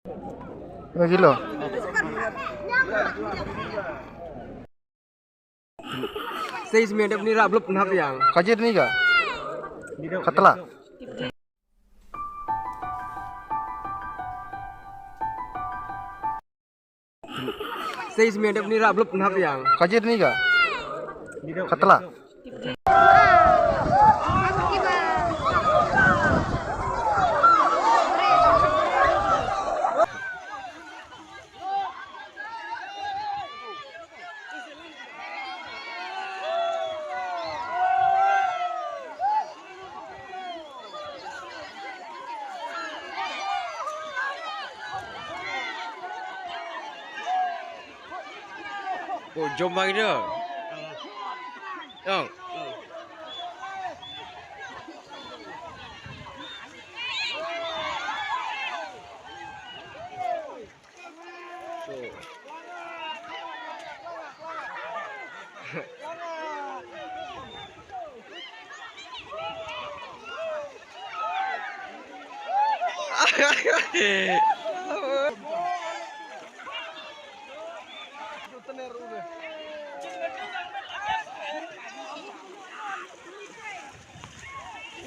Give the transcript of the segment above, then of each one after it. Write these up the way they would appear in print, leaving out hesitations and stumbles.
5 kilo. 6 minit ni rablop nap yang. Kajir ni ka? Katla. Seis minit ni rablop nap yang. Kajir ni ka? Katla. Oh, jom bagi dia. Yang.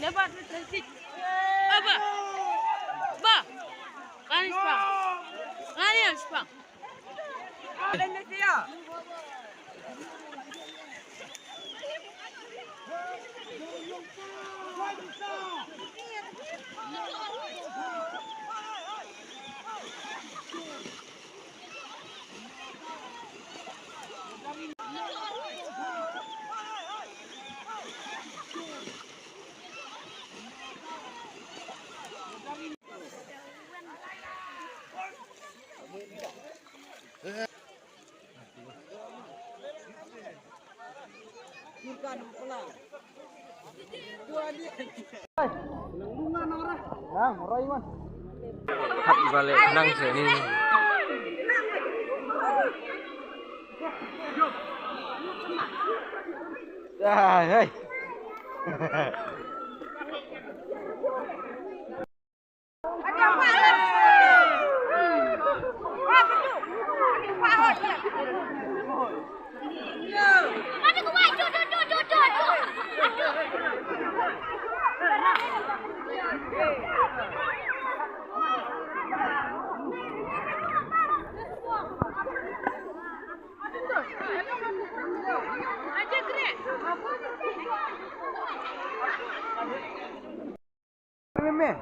Dapat sedikit. Apa? Ba. Kanis pak. Kanis pak. Ada nanti ya. Hap balik nang sini. Hai. Meme.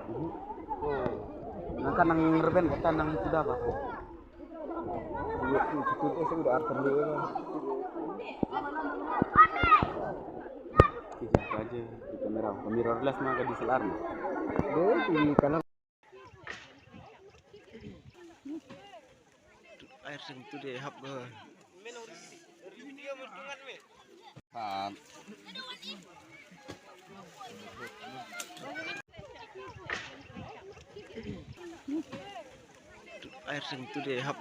Nangka nang reben kata nang sudah apa? Itu saya udah arter dulu. Siapa aja di kamera mirrorless mah ke DSLR. Deh di kanan. Air sentuh deh hap. Video mustungan me. Hap. Air sentuh deh hap.